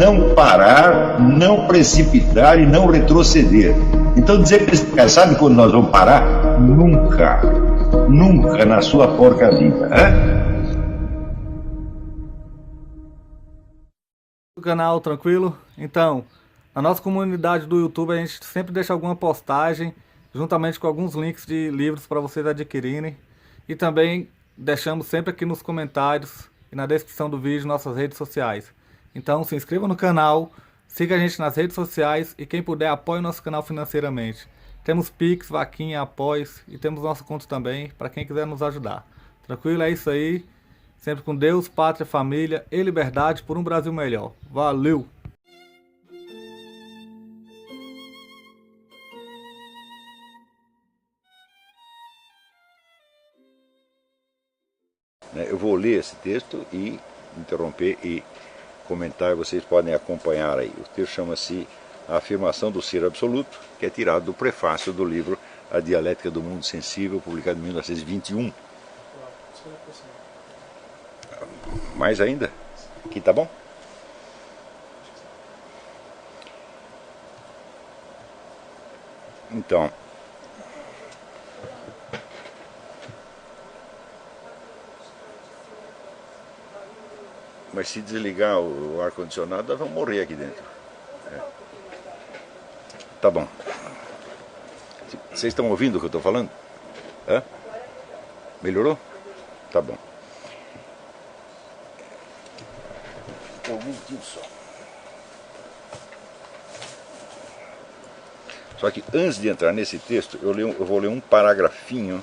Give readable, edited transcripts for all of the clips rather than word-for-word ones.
não parar, não precipitar e não retroceder. Então dizer para esse cara, sabe quando nós vamos parar? Nunca. Nunca na sua porca vida. O canal tranquilo? Então, na nossa comunidade do YouTube a gente sempre deixa alguma postagem juntamente com alguns links de livros para vocês adquirirem. E também deixamos sempre aqui nos comentários e na descrição do vídeo nossas redes sociais. Então se inscreva no canal, siga a gente nas redes sociais e quem puder apoie o nosso canal financeiramente. Temos Pix, Vaquinha, Apoies e temos nosso conto também para quem quiser nos ajudar. Tranquilo? É isso aí. Sempre com Deus, pátria, família e liberdade por um Brasil melhor. Valeu! Eu vou ler esse texto e interromper e comentar, vocês podem acompanhar aí. O texto chama-se A Afirmação do Ser Absoluto, que é tirado do prefácio do livro A Dialética do Mundo Sensível, publicado em 1921. Mais ainda? Aqui tá bom? Então, mas se desligar o ar-condicionado, nós vamos morrer aqui dentro. Tá bom. Vocês estão ouvindo o que eu estou falando? Melhorou? Tá bom. Um minutinho só. Só que antes de entrar nesse texto, eu vou ler um paragrafinho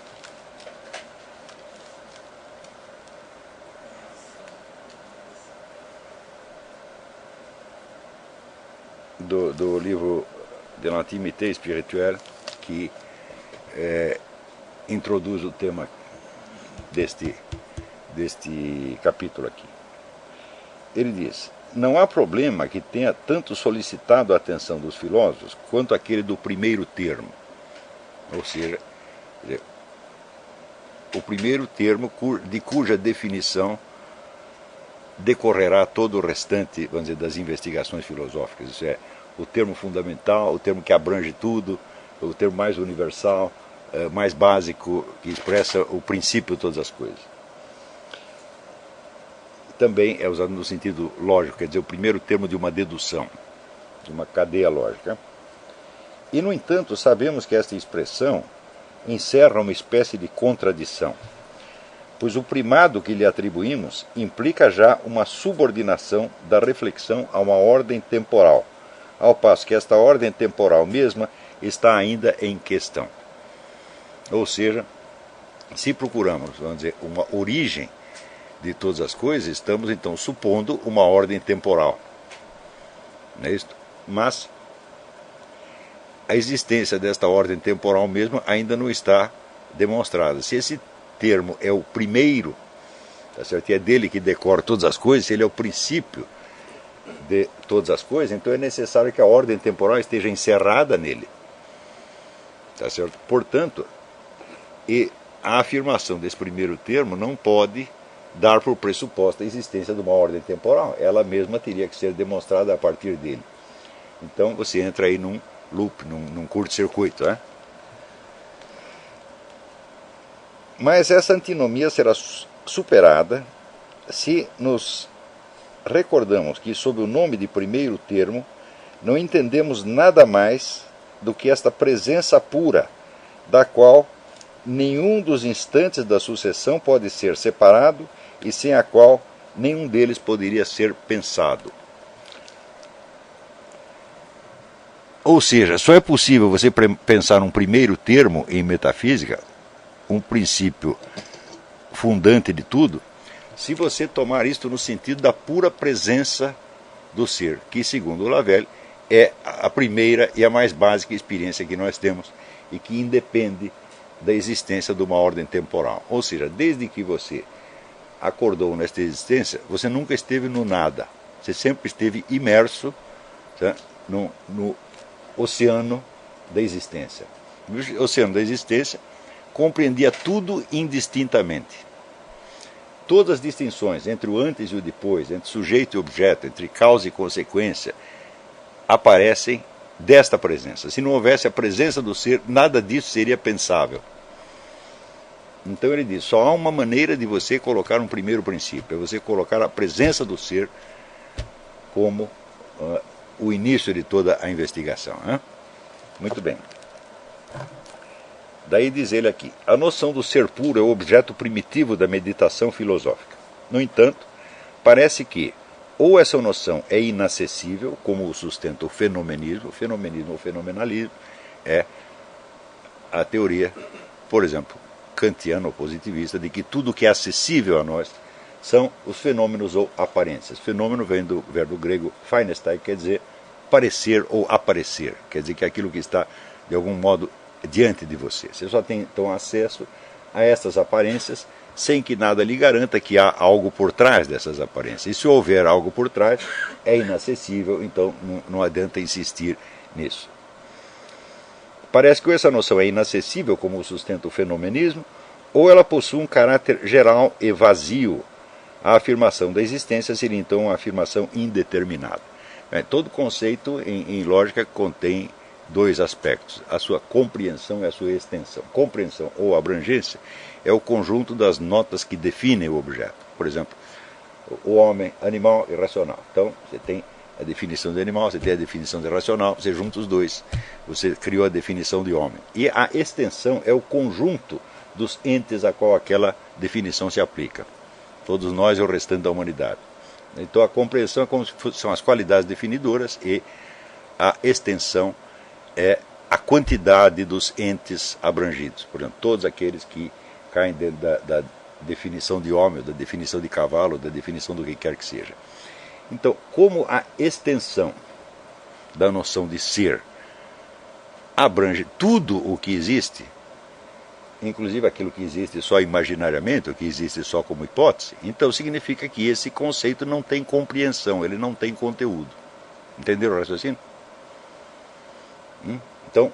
do livro de l'Intimité Spirituelle, que introduz o tema deste capítulo aqui. Ele diz: não há problema que tenha tanto solicitado a atenção dos filósofos quanto aquele do primeiro termo. Ou seja, o primeiro termo de cuja definição decorrerá todo o restante, vamos dizer, das investigações filosóficas. Isso é, o termo fundamental, o termo que abrange tudo, o termo mais universal, mais básico, que expressa o princípio de todas as coisas. Também é usado no sentido lógico, quer dizer, o primeiro termo de uma dedução, de uma cadeia lógica. E, no entanto, sabemos que esta expressão encerra uma espécie de contradição, pois o primado que lhe atribuímos implica já uma subordinação da reflexão a uma ordem temporal, ao passo que esta ordem temporal mesma está ainda em questão. Ou seja, se procuramos, vamos dizer, uma origem de todas as coisas, estamos então supondo uma ordem temporal. Não é isso? Mas a existência desta ordem temporal mesmo ainda não está demonstrada. Se esse termo é o primeiro, tá certo? E é dele que decorre todas as coisas, se ele é o princípio de todas as coisas, então é necessário que a ordem temporal esteja encerrada nele. Tá certo? Portanto, a afirmação desse primeiro termo não pode dar por pressuposta a existência de uma ordem temporal. Ela mesma teria que ser demonstrada a partir dele. Então você entra aí num loop, num curto-circuito, né? Mas essa antinomia será superada se nos recordamos que, sob o nome de primeiro termo, não entendemos nada mais do que esta presença pura, da qual nenhum dos instantes da sucessão pode ser separado e sem a qual nenhum deles poderia ser pensado. Ou seja, só é possível você pensar um primeiro termo em metafísica, um princípio fundante de tudo, se você tomar isto no sentido da pura presença do ser, que, segundo o Lavelle, é a primeira e a mais básica experiência que nós temos e que independe da existência de uma ordem temporal. Ou seja, desde que você acordou nesta existência, você nunca esteve no nada. Você sempre esteve imerso, tá, no oceano da existência. O oceano da existência compreendia tudo indistintamente. todas as distinções entre o antes e o depois, entre sujeito e objeto, entre causa e consequência, aparecem desta presença. Se não houvesse a presença do ser, nada disso seria pensável. Então ele diz, só há uma maneira de você colocar um primeiro princípio, é você colocar a presença do ser como o início de toda a investigação. Muito bem. Daí diz ele aqui, a noção do ser puro é o objeto primitivo da meditação filosófica. No entanto, parece que ou essa noção é inacessível, como o sustenta o fenomenismo ou fenomenalismo, é a teoria, por exemplo, kantiana ou positivista, de que tudo que é acessível a nós são os fenômenos ou aparências. Fenômeno vem do verbo grego phainestei, quer dizer parecer ou aparecer, quer dizer que é aquilo que está, de algum modo, diante de você. Você só tem, então, acesso a essas aparências sem que nada lhe garanta que há algo por trás dessas aparências. E se houver algo por trás, é inacessível, então não adianta insistir nisso. Parece que essa noção é inacessível, como sustenta o fenomenismo, ou ela possui um caráter geral e vazio. A afirmação da existência seria, então, uma afirmação indeterminada. Todo conceito em lógica contém dois aspectos, a sua compreensão e a sua extensão. Compreensão ou abrangência é o conjunto das notas que definem o objeto. Por exemplo, o homem, animal e racional. Então, você tem a definição de animal, você tem a definição de racional, você junta os dois, você criou a definição de homem. E a extensão é o conjunto dos entes a qual aquela definição se aplica. Todos nós e o restante da humanidade. Então a compreensão é como se são as qualidades definidoras e a extensão é a quantidade dos entes abrangidos. Por exemplo, todos aqueles que caem dentro da definição de homem, da definição de cavalo, da definição do que quer que seja. Então, como a extensão da noção de ser abrange tudo o que existe, inclusive aquilo que existe só imaginariamente, o que existe só como hipótese, então significa que esse conceito não tem compreensão, ele não tem conteúdo. Entenderam o raciocínio? Então,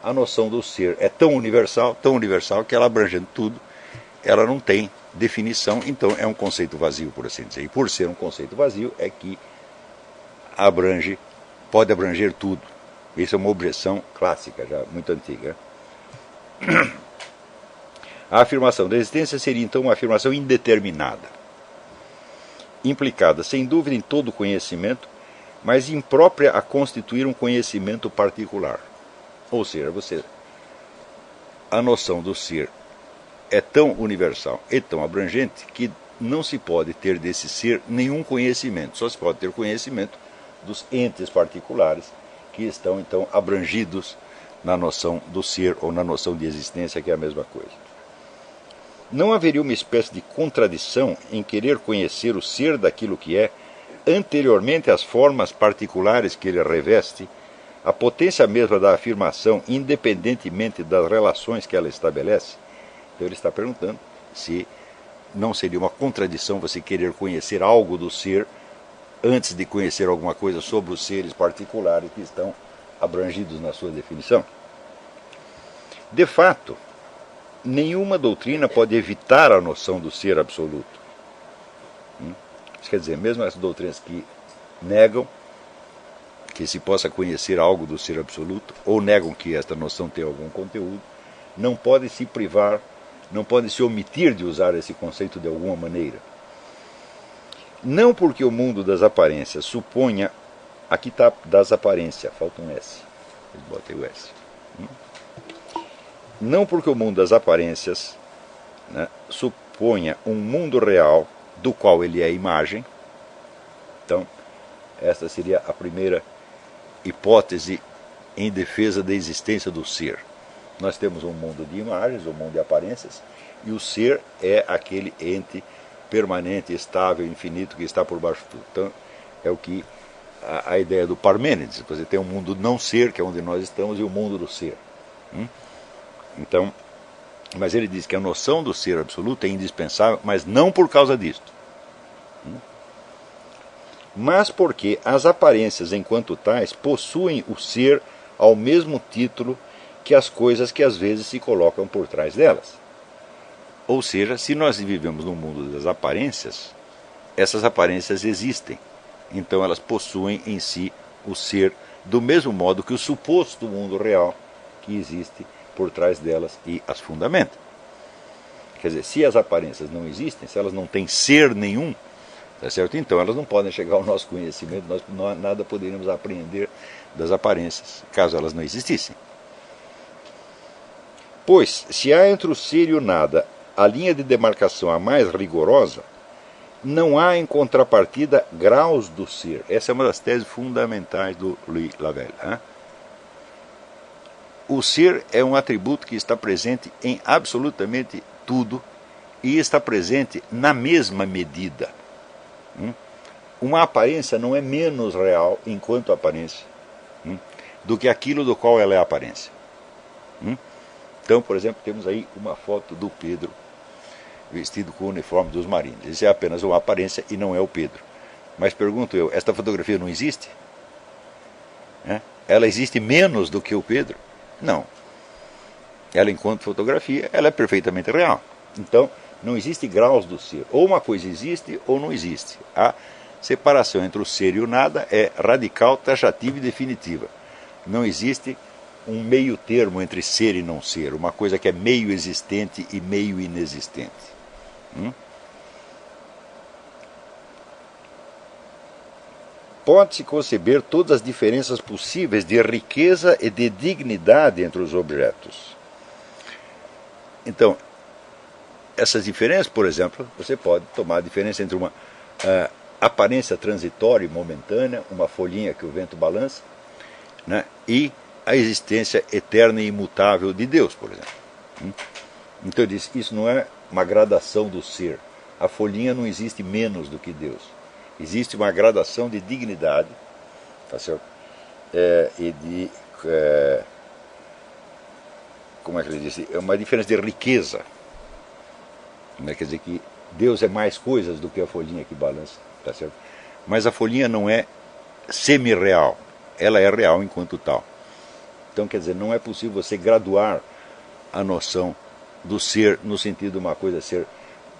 a noção do ser é tão universal que ela abrangendo tudo, ela não tem definição, então é um conceito vazio, por assim dizer. E por ser um conceito vazio é que pode abranger tudo. Isso é uma objeção clássica, já muito antiga. A afirmação da existência seria então uma afirmação indeterminada, implicada sem dúvida em todo conhecimento, mas imprópria a constituir um conhecimento particular. Ou seja, a noção do ser é tão universal e tão abrangente que não se pode ter desse ser nenhum conhecimento, só se pode ter conhecimento dos entes particulares que estão então abrangidos na noção do ser ou na noção de existência, que é a mesma coisa. Não haveria uma espécie de contradição em querer conhecer o ser daquilo que é, anteriormente às formas particulares que ele reveste, a potência mesma da afirmação, independentemente das relações que ela estabelece? Então ele está perguntando se não seria uma contradição você querer conhecer algo do ser antes de conhecer alguma coisa sobre os seres particulares que estão abrangidos na sua definição. De fato, nenhuma doutrina pode evitar a noção do ser absoluto. Isso quer dizer, mesmo as doutrinas que negam que se possa conhecer algo do ser absoluto, ou negam que esta noção tenha algum conteúdo, não podem se privar, não podem se omitir de usar esse conceito de alguma maneira. Não porque o mundo das aparências suponha, aqui está das aparências, falta um S, eu botei o S. Não porque o mundo das aparências, né, suponha um mundo real do qual ele é imagem. Então, esta seria a primeira hipótese em defesa da existência do ser. Nós temos um mundo de imagens, um mundo de aparências, e o ser é aquele ente permanente, estável, infinito, que está por baixo de tudo. Então, é o que a ideia do Parmênides. Você tem um mundo não ser, que é onde nós estamos, e o mundo do ser. Então, mas ele diz que a noção do ser absoluto é indispensável, mas não por causa disto. Mas porque as aparências, enquanto tais, possuem o ser ao mesmo título que as coisas que às vezes se colocam por trás delas. Ou seja, se nós vivemos no mundo das aparências, essas aparências existem. Então elas possuem em si o ser, do mesmo modo que o suposto mundo real que existe por trás delas e as fundamenta. Quer dizer, se as aparências não existem, se elas não têm ser nenhum, tá certo? Então elas não podem chegar ao nosso conhecimento, nós nada poderíamos aprender das aparências, caso elas não existissem. Pois, se há entre o ser e o nada a linha de demarcação a mais rigorosa, não há em contrapartida graus do ser. Essa é uma das teses fundamentais do Louis Lavelle. Hein? O ser é um atributo que está presente em absolutamente tudo e está presente na mesma medida. Uma aparência não é menos real, enquanto aparência, do que aquilo do qual ela é aparência. Então, por exemplo, temos aí uma foto do Pedro vestido com o uniforme dos marinhos. Isso é apenas uma aparência e não é o Pedro. Mas pergunto eu, esta fotografia não existe? Ela existe menos do que o Pedro? Não. Ela, enquanto fotografia, ela é perfeitamente real. Então, não existe graus do ser. Ou uma coisa existe ou não existe. A separação entre o ser e o nada é radical, taxativa e definitiva. Não existe um meio termo entre ser e não ser, uma coisa que é meio existente e meio inexistente. Pode-se conceber todas as diferenças possíveis de riqueza e de dignidade entre os objetos. Então, essas diferenças, por exemplo, você pode tomar a diferença entre uma aparência transitória e momentânea, uma folhinha que o vento balança, né, e a existência eterna e imutável de Deus, por exemplo. Então eu disse, isso não é uma gradação do ser. A folhinha não existe menos do que Deus. Existe uma gradação de dignidade, tá certo? E de... como é que ele disse? É uma diferença de riqueza. Quer dizer que Deus é mais coisas do que a folhinha que balança, tá certo? Mas a folhinha não é semi-real. Ela é real enquanto tal. Então, quer dizer, não é possível você graduar a noção do ser no sentido de uma coisa ser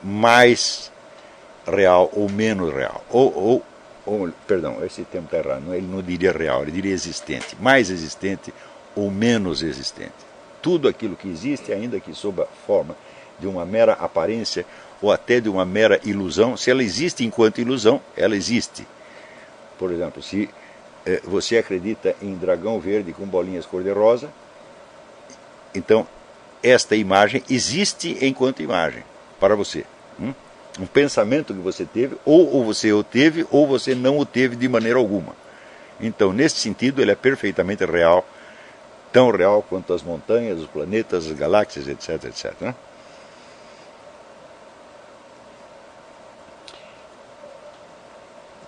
mais real ou menos real. Perdão, esse termo está errado. Ele não diria real, ele diria existente. Mais existente ou menos existente. Tudo aquilo que existe, ainda que sob a forma de uma mera aparência ou até de uma mera ilusão, se ela existe enquanto ilusão, ela existe. Por exemplo, se você acredita em dragão verde com bolinhas cor-de-rosa, então esta imagem existe enquanto imagem para você. Um pensamento que você teve, ou você o teve, ou você não o teve de maneira alguma. Então, nesse sentido, ele é perfeitamente real, tão real quanto as montanhas, os planetas, as galáxias, etc, etc. Né?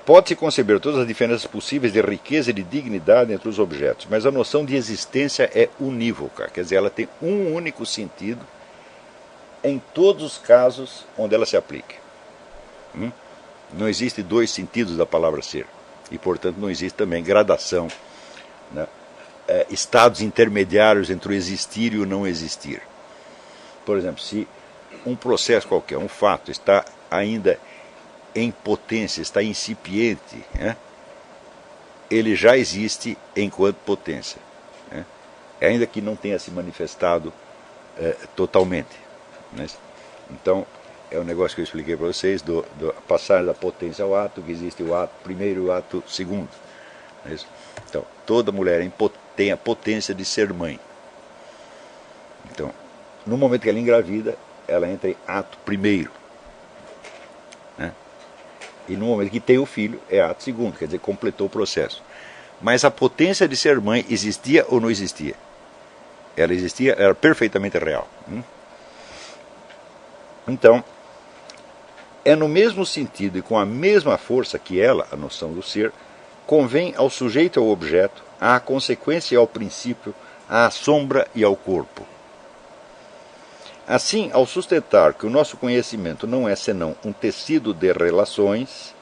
Pode-se conceber todas as diferenças possíveis de riqueza e de dignidade entre os objetos, mas a noção de existência é unívoca, quer dizer, ela tem um único sentido em todos os casos onde ela se aplique. Não existe dois sentidos da palavra ser, e portanto não existe também gradação, né? Estados intermediários entre o existir e o não existir. Por exemplo, se um processo qualquer, um fato, está ainda em potência, está incipiente, né? Ele já existe enquanto potência, né? Ainda que não tenha se manifestado totalmente, né? Então, é um negócio que eu expliquei para vocês, do passar da potência ao ato, que existe o ato primeiro e o ato segundo. Não é isso? Então, toda mulher tem a potência de ser mãe. Então, no momento que ela engravida, ela entra em ato primeiro. Né? E no momento que tem o filho, é ato segundo, quer dizer, completou o processo. Mas a potência de ser mãe existia ou não existia? Ela existia, era perfeitamente real. Então, é no mesmo sentido e com a mesma força que ela, a noção do ser, convém ao sujeito e ao objeto, à consequência e ao princípio, à sombra e ao corpo. Assim, ao sustentar que o nosso conhecimento não é senão um tecido de relações,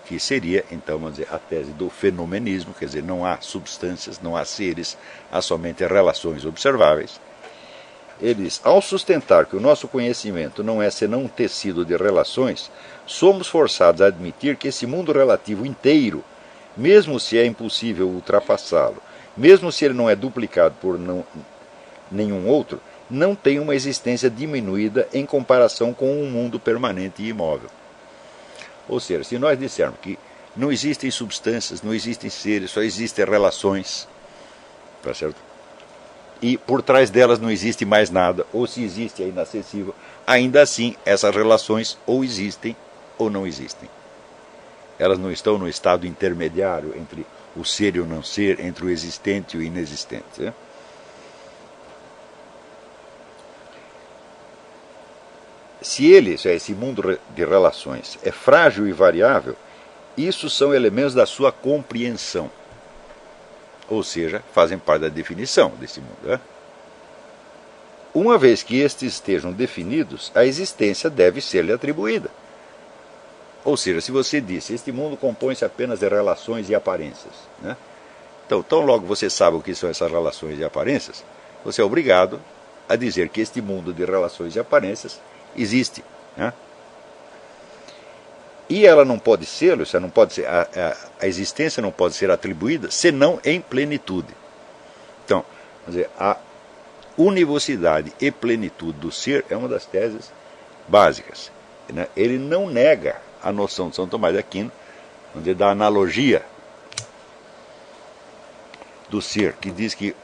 que seria, então, vamos dizer, a tese do fenomenismo, quer dizer, não há substâncias, não há seres, há somente relações observáveis, ele diz: ao sustentar que o nosso conhecimento não é senão um tecido de relações, somos forçados a admitir que esse mundo relativo inteiro, mesmo se é impossível ultrapassá-lo, mesmo se ele não é duplicado por nenhum outro, não tem uma existência diminuída em comparação com um mundo permanente e imóvel. Ou seja, se nós dissermos que não existem substâncias, não existem seres, só existem relações, tá certo? E por trás delas não existe mais nada, ou se existe é inacessível, ainda assim essas relações ou existem ou não existem. Elas não estão no estado intermediário entre o ser e o não ser, entre o existente e o inexistente. Né? Se esse mundo de relações, é frágil e variável, isso são elementos da sua compreensão. Ou seja, fazem parte da definição desse mundo. Né? Uma vez que estes estejam definidos, a existência deve ser-lhe atribuída. Ou seja, se você disse, este mundo compõe-se apenas de relações e aparências. Né? Então, tão logo você sabe o que são essas relações e aparências, você é obrigado a dizer que este mundo de relações e aparências existe. Né? E ela não pode ser, não pode ser, a existência não pode ser atribuída senão em plenitude. Então, quer dizer, a univocidade e plenitude do ser é uma das teses básicas. Né? Ele não nega a noção de São Tomás de Aquino, onde dá a analogia do ser, que diz que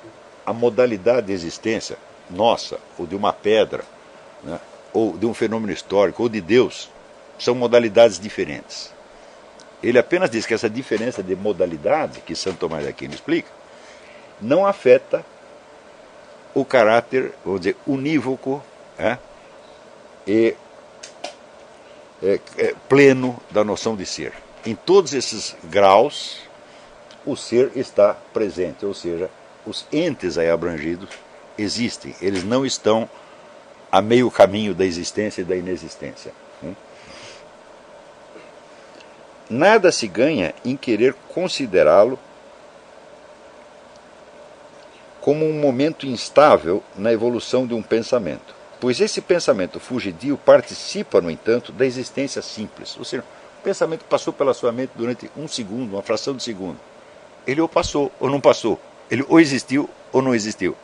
a modalidade de existência nossa, ou de uma pedra, né, ou de um fenômeno histórico, ou de Deus, são modalidades diferentes. Ele apenas diz que essa diferença de modalidade, que São Tomás de Aquino explica, não afeta o caráter, vamos dizer, unívoco e pleno da noção de ser. Em todos esses graus, o ser está presente, ou seja, os entes aí abrangidos existem, eles não estão a meio caminho da existência e da inexistência. Nada se ganha em querer considerá-lo como um momento instável na evolução de um pensamento, pois esse pensamento fugidio participa, no entanto, da existência simples. Ou seja, o pensamento passou pela sua mente durante um segundo, uma fração de segundo. Ele ou passou ou não passou. Ele ou existiu ou não existiu.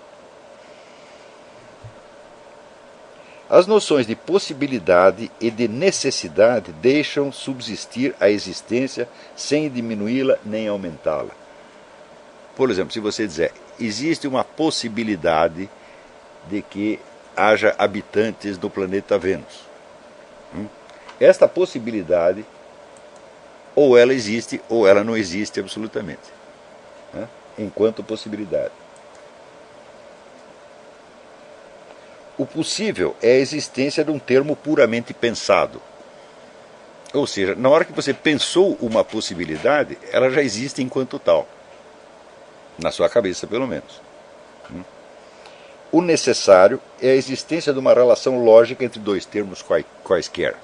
As noções de possibilidade e de necessidade deixam subsistir a existência sem diminuí-la nem aumentá-la. Por exemplo, se você dizer, existe uma possibilidade de que haja habitantes do planeta Vênus. Esta possibilidade, ou ela existe, ou ela não existe absolutamente. Enquanto possibilidade. O possível é a existência de um termo puramente pensado. Ou seja, na hora que você pensou uma possibilidade, ela já existe enquanto tal. Na sua cabeça, pelo menos. O necessário é a existência de uma relação lógica entre dois termos quaisquer.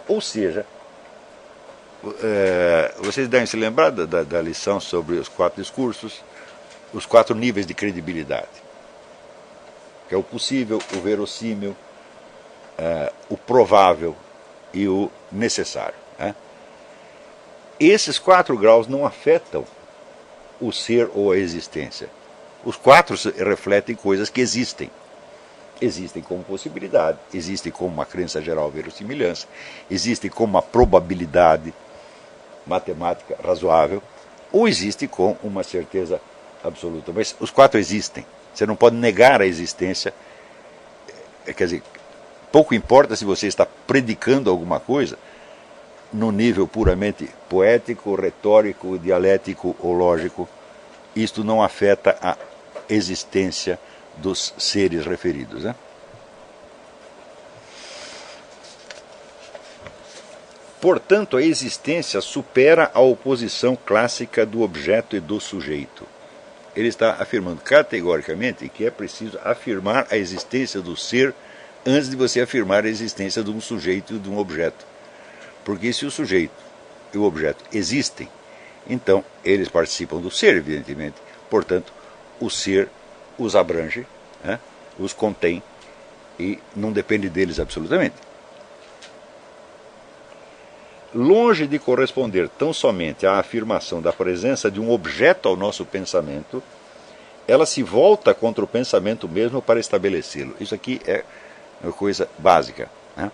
Ou seja, vocês devem se lembrar da lição sobre os 4 discursos, os 4 níveis de credibilidade. Que é o possível, o verossímil, o provável e o necessário. Esses 4 graus não afetam o ser ou a existência. Os 4 refletem coisas que existem. Existem como possibilidade, existem como uma crença geral verossimilhança, existem como uma probabilidade matemática razoável, ou existe com uma certeza absoluta. Mas os 4 existem. Você não pode negar a existência. Quer dizer, pouco importa se você está predicando alguma coisa no nível puramente poético, retórico, dialético ou lógico. Isto não afeta a existência dos seres referidos. Portanto, a existência supera a oposição clássica do objeto e do sujeito. Ele está afirmando categoricamente que é preciso afirmar a existência do ser antes de você afirmar a existência de um sujeito e de um objeto. Porque se o sujeito e o objeto existem, então eles participam do ser, evidentemente. Portanto, o ser os abrange, os contém e não depende deles absolutamente. Longe de corresponder tão somente à afirmação da presença de um objeto ao nosso pensamento, ela se volta contra o pensamento mesmo para estabelecê-lo. Isso aqui é uma coisa básica, né?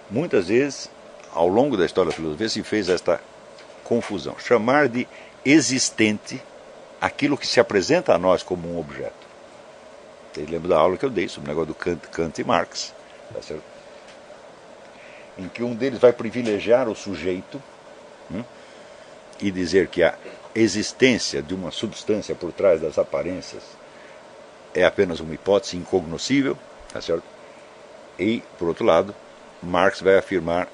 Muitas vezes, ao longo da história da filosofia, se fez esta confusão. Chamar de existente aquilo que se apresenta a nós como um objeto. Vocês lembram da aula que eu dei sobre o negócio do Kant e Marx, tá certo? Em que um deles vai privilegiar o sujeito e dizer que a existência de uma substância por trás das aparências é apenas uma hipótese incognoscível, tá certo? E, por outro lado, Marx vai afirmar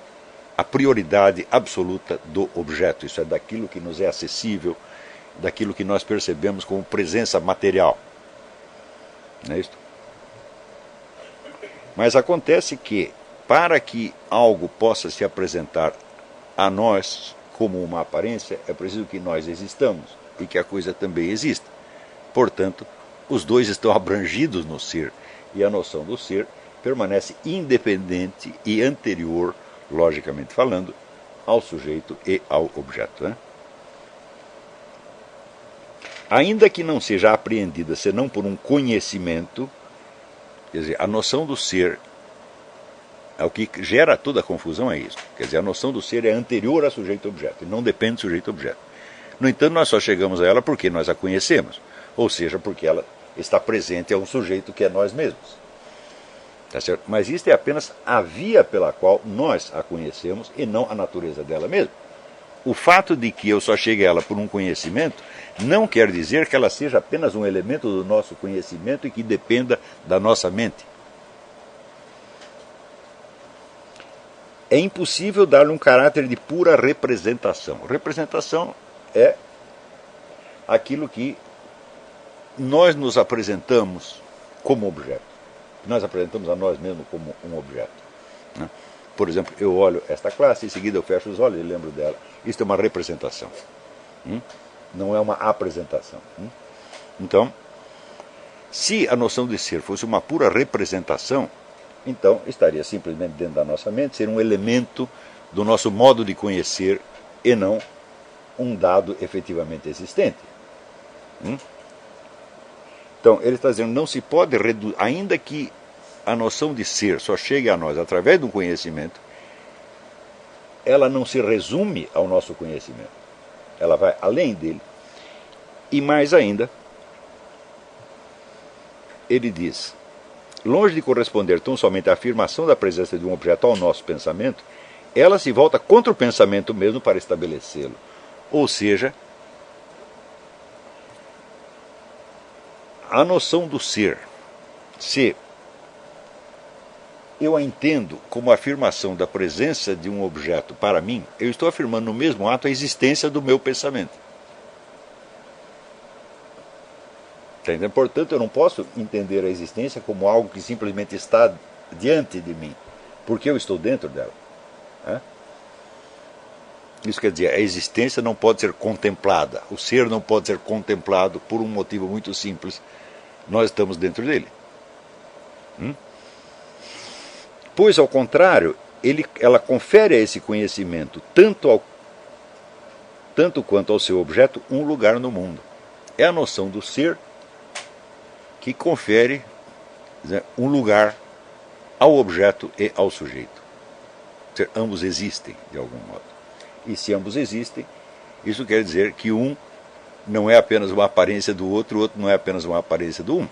a prioridade absoluta do objeto, isso é, daquilo que nos é acessível, daquilo que nós percebemos como presença material. Não é isso? Mas acontece que, para que algo possa se apresentar a nós como uma aparência, é preciso que nós existamos e que a coisa também exista. Portanto, os dois estão abrangidos no ser, e a noção do ser permanece independente e anterior, logicamente falando, ao sujeito e ao objeto, né? Ainda que não seja apreendida senão por um conhecimento, quer dizer, a noção do ser, o que gera toda a confusão é isso. Quer dizer, a noção do ser é anterior a sujeito-objeto, e não depende do sujeito-objeto. No entanto, nós só chegamos a ela porque nós a conhecemos, ou seja, porque ela está presente a um sujeito que é nós mesmos. Tá certo? Mas isto é apenas a via pela qual nós a conhecemos e não a natureza dela mesma. O fato de que eu só chegue a ela por um conhecimento não quer dizer que ela seja apenas um elemento do nosso conhecimento e que dependa da nossa mente. É impossível dar-lhe um caráter de pura representação. Representação é aquilo que nós nos apresentamos como objeto. Nós apresentamos a nós mesmos como um objeto, né? Por exemplo, eu olho esta classe, em seguida eu fecho os olhos e lembro dela. Isto é uma representação, não é uma apresentação. Então, se a noção de ser fosse uma pura representação, então estaria simplesmente dentro da nossa mente, ser um elemento do nosso modo de conhecer e não um dado efetivamente existente. Então, ele está dizendo, não se pode reduzir, ainda que a noção de ser só chegue a nós através do conhecimento, ela não se resume ao nosso conhecimento. Ela vai além dele. E mais ainda, ele diz, longe de corresponder tão somente à afirmação da presença de um objeto ao nosso pensamento, ela se volta contra o pensamento mesmo para estabelecê-lo. Ou seja, a noção do ser, se eu a entendo como a afirmação da presença de um objeto para mim, eu estou afirmando no mesmo ato a existência do meu pensamento. Entendeu? Portanto, eu não posso entender a existência como algo que simplesmente está diante de mim, porque eu estou dentro dela. Isso quer dizer, a existência não pode ser contemplada, o ser não pode ser contemplado por um motivo muito simples: nós estamos dentro dele. Pois, ao contrário, ela confere a esse conhecimento, tanto quanto ao seu objeto, um lugar no mundo. É a noção do ser que confere, né, um lugar ao objeto e ao sujeito. Ambos existem, de algum modo. E se ambos existem, isso quer dizer que um não é apenas uma aparência do outro, o outro não é apenas uma aparência do um.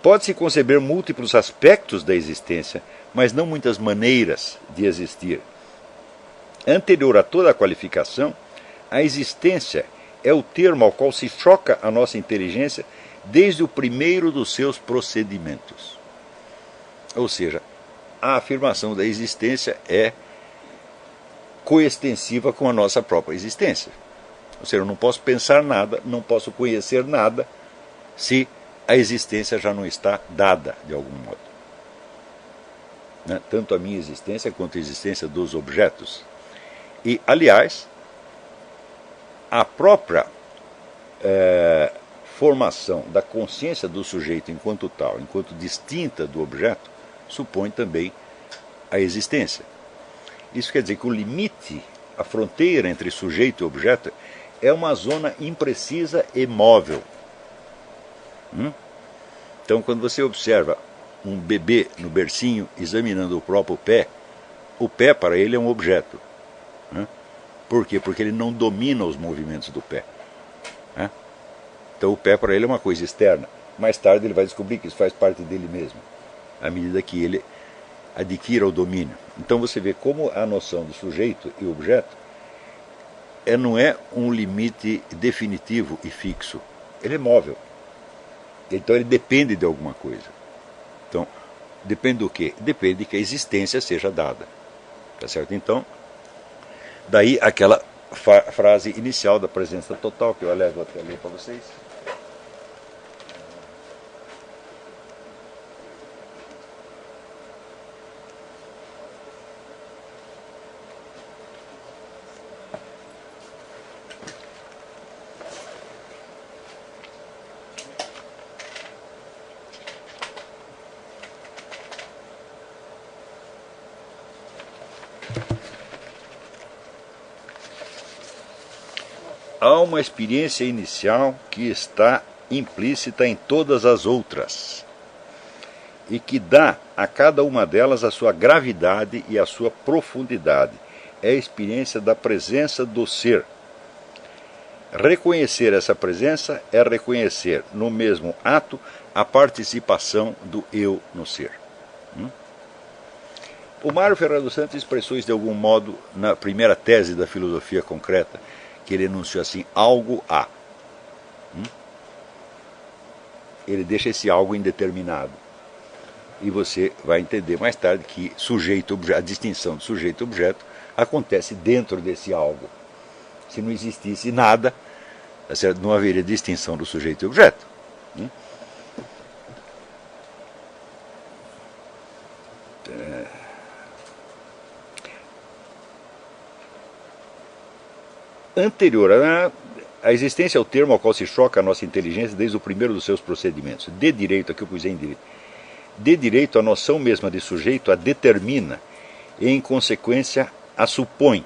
Pode-se conceber múltiplos aspectos da existência, mas não muitas maneiras de existir. Anterior a toda a qualificação, a existência é o termo ao qual se choca a nossa inteligência desde o primeiro dos seus procedimentos. Ou seja, a afirmação da existência é coextensiva com a nossa própria existência. Ou seja, eu não posso pensar nada, não posso conhecer nada, se a existência já não está dada de algum modo. Né? Tanto a minha existência quanto a existência dos objetos. E, aliás, a própria formação da consciência do sujeito enquanto tal, enquanto distinta do objeto, supõe também a existência. Isso quer dizer que o limite, a fronteira entre sujeito e objeto, é uma zona imprecisa e móvel. Então, quando você observa um bebê no bercinho examinando o próprio pé, o pé para ele é um objeto. Por quê? Porque ele não domina os movimentos do pé. Então o pé para ele é uma coisa externa. Mais tarde ele vai descobrir que isso faz parte dele mesmo, à medida que ele adquira o domínio. Então você vê como a noção do sujeito e objeto não é um limite definitivo e fixo. Ele é móvel. Então ele depende de alguma coisa. Então, depende do quê? Depende que a existência seja dada. Tá certo? Então, daí aquela frase inicial da presença total, que eu aliás vou até ler para vocês. Há uma experiência inicial que está implícita em todas as outras e que dá a cada uma delas a sua gravidade e a sua profundidade. É a experiência da presença do ser. Reconhecer essa presença é reconhecer no mesmo ato a participação do eu no ser. O Mário Ferreira dos Santos expressou isso de algum modo na primeira tese da filosofia concreta, que ele enunciou assim: algo há. Ele deixa esse algo indeterminado. E você vai entender mais tarde que sujeito-objeto, a distinção de sujeito-objeto acontece dentro desse algo. Se não existisse nada, não haveria distinção do sujeito e objeto. Anterior a existência é o termo ao qual se choca a nossa inteligência desde o primeiro dos seus procedimentos. De direito, aqui eu pus em direito. De direito, a noção mesma de sujeito a determina e, em consequência, a supõe.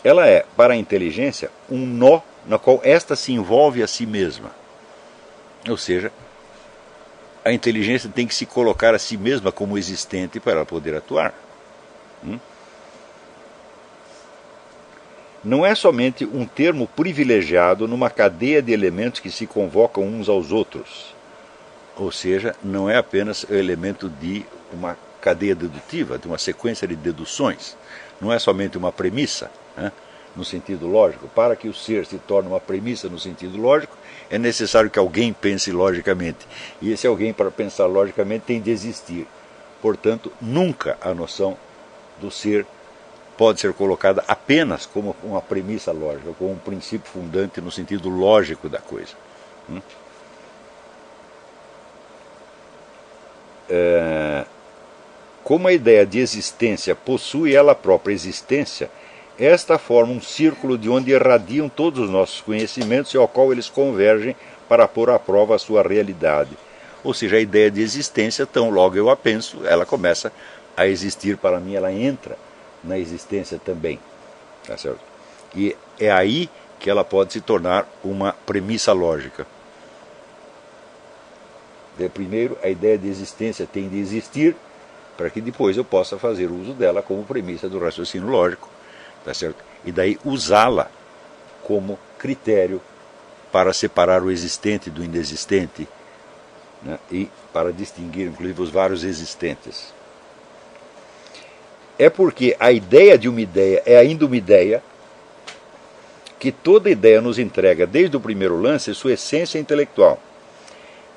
Ela é, para a inteligência, um nó na qual esta se envolve a si mesma. Ou seja, a inteligência tem que se colocar a si mesma como existente para ela poder atuar. Não é somente um termo privilegiado numa cadeia de elementos que se convocam uns aos outros. Ou seja, não é apenas o elemento de uma cadeia dedutiva, de uma sequência de deduções. Não é somente uma premissa, no sentido lógico. Para que o ser se torne uma premissa no sentido lógico, é necessário que alguém pense logicamente. E esse alguém, para pensar logicamente, tem de existir. Portanto, nunca a noção do ser pode ser colocada apenas como uma premissa lógica, como um princípio fundante no sentido lógico da coisa. Como a ideia de existência possui ela própria existência, esta forma um círculo de onde irradiam todos os nossos conhecimentos e ao qual eles convergem para pôr à prova a sua realidade. Ou seja, a ideia de existência, tão logo eu a penso, ela começa a existir para mim, ela entra na existência também. Tá certo? E é aí que ela pode se tornar uma premissa lógica. Primeiro, a ideia de existência tem de existir para que depois eu possa fazer uso dela como premissa do raciocínio lógico. Tá certo? E daí usá-la como critério para separar o existente do inexistente, e para distinguir, inclusive, os vários existentes. É porque a ideia de uma ideia é ainda uma ideia que toda ideia nos entrega, desde o primeiro lance, sua essência intelectual.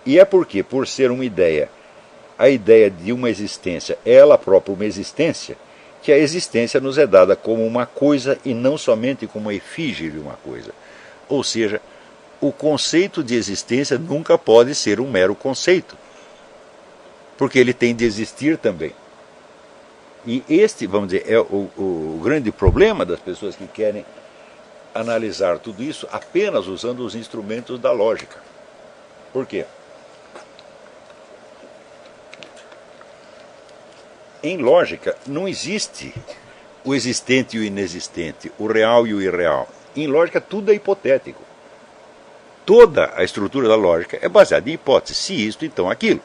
E é porque, por ser uma ideia, a ideia de uma existência é ela própria uma existência, que a existência nos é dada como uma coisa e não somente como uma efígie de uma coisa. Ou seja, o conceito de existência nunca pode ser um mero conceito, porque ele tem de existir também. E este, vamos dizer, é o grande problema das pessoas que querem analisar tudo isso apenas usando os instrumentos da lógica. Por quê? Em lógica não existe o existente e o inexistente, o real e o irreal. Em lógica tudo é hipotético. Toda a estrutura da lógica é baseada em hipóteses. Se isto, então aquilo.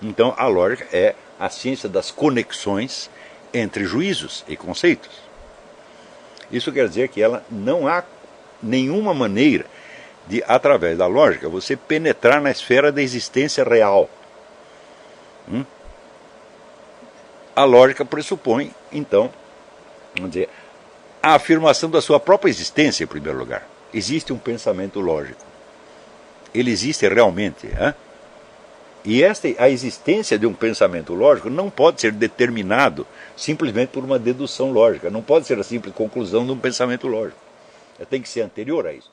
Então a lógica é a ciência das conexões entre juízos e conceitos. Isso quer dizer que ela não há nenhuma maneira de, através da lógica, você penetrar na esfera da existência real. A lógica pressupõe, então, vamos dizer, a afirmação da sua própria existência, em primeiro lugar. Existe um pensamento lógico. Ele existe realmente. E a existência de um pensamento lógico não pode ser determinado simplesmente por uma dedução lógica. Não pode ser a simples conclusão de um pensamento lógico. Tem que ser anterior a isso.